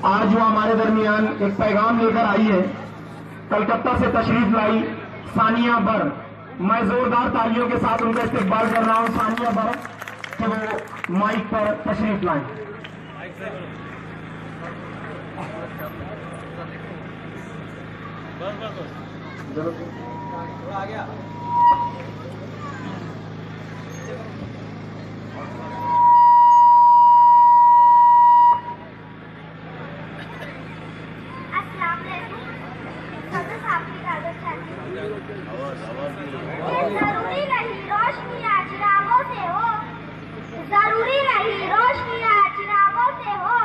आज जो हमारे दरमियान एक पैगाम लेकर आई है, कलकत्ता से तशरीफ लाई सानिया बर। मैं जोरदार तालियों के साथ उनका इस्तेकबाल कर रहा हूं सानिया बर कि वो माइक पर तशरीफ लाएं। आ गया। जरूरी नहीं रोशनी चिरागों से हो, जरूरी नहीं रोशनी चिरागों से हो,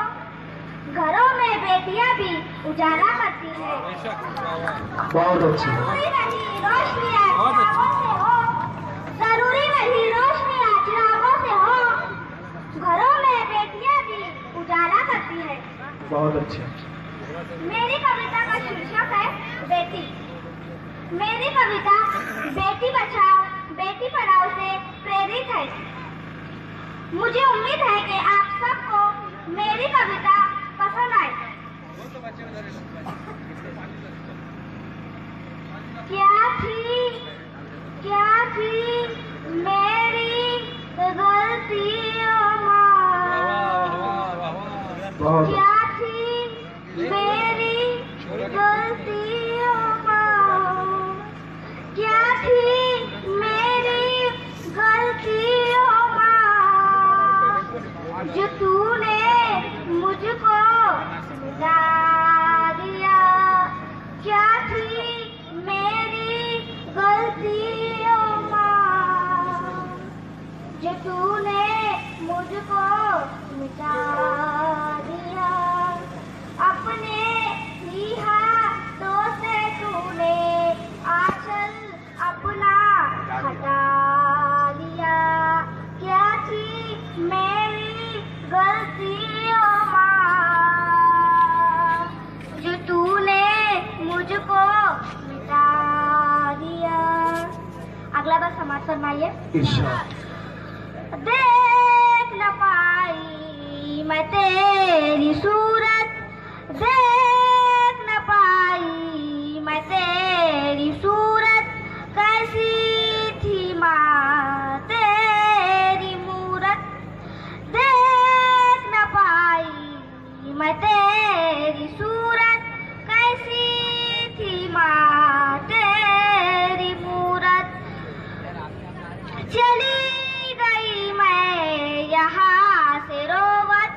घरों में बेटियां भी उजाला करती है। बहुत अच्छी। जरूरी नहीं रोशनी चिरागों से हो, जरूरी नहीं रोशनी चिरागों से हो, घरों में बेटियां भी उजाला करती है। बहुत अच्छे। मेरी कविता का शीर्षक है बेटी। मेरी कविता बेटी बचाओ बेटी पढ़ाओ से प्रेरित है। मुझे उम्मीद है कि आप सबको मेरी कविता पसंद आए। क्या थी मेरी गलतियों माँ, क्या थी मेरी गलतियों माँ, क्या थी मेरी गलतियों माँ, जो तूने मुझको मिटा दिया। क्या थी मेरी गलतियों माँ, जो तूने मुझको मिटा दिया। अपने ही हाथों से तूने आंचल अपना हटा लिया। क्या थी मेरी गलतियों माँ, जो तूने मुझको मिटा दिया। अगला बार समाज फरमाइए। देख न पाई मैं तेरी सूरत, देख न पाई मैं तेरी सूरत, कैसी थी माँ तेरी मूरत। देख न पाई मैं तेरी सूरत, कैसी थी माँ तेरी मूरत। चली गई मैं यहाँ से रोवत,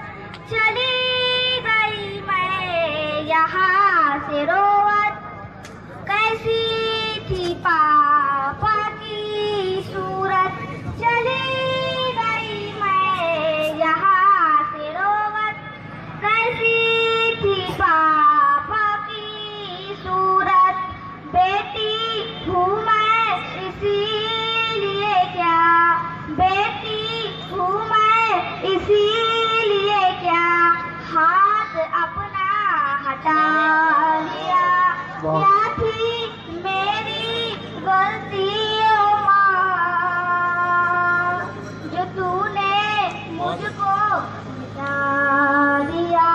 चली गई मैं यहाँ से रोवत, कैसी थी पापा की सूरत। चली गई मैं यहाँ से रोवत, कैसी थी पापा की सूरत। बेटी हूँ मैं इसीलिए क्या, बेटी हूँ मैं इसीलिए क्या, हाथ अपना हटा लिया। क्या थी मेरी गलतियों माँ, जो तूने मुझको मिटा दिया।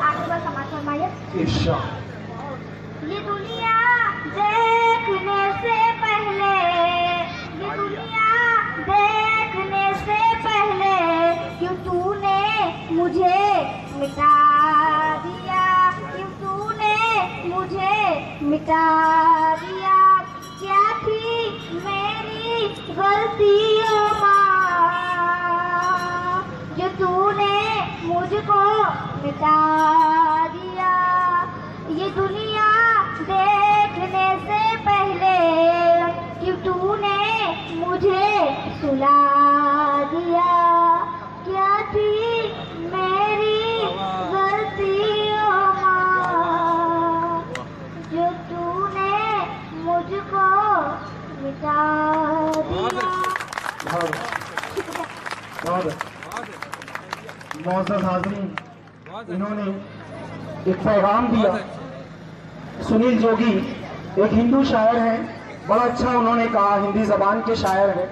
आगे बस समाज फरमाइए। ये दुनिया देखने से पहले, ये दुनिया देखने से पहले, क्यों तूने मुझे मिटा दिया, क्यों तूने मुझे मिटा दिया। क्या थी मेरी गलतियों माँ, जो तूने मुझको मिटा दिया। ये दुनिया देखने से पहले, क्यों तूने मुझे सुला दिया। क्या थी मेरी गलतियों माँ, जो तूने मुझको मिटा दिया। मौजूद हाज़रीन, इन्होंने एक पैगाम दिया। सुनील जोगी एक हिंदू शायर हैं, बड़ा अच्छा उन्होंने कहा, हिंदी जबान के शायर हैं।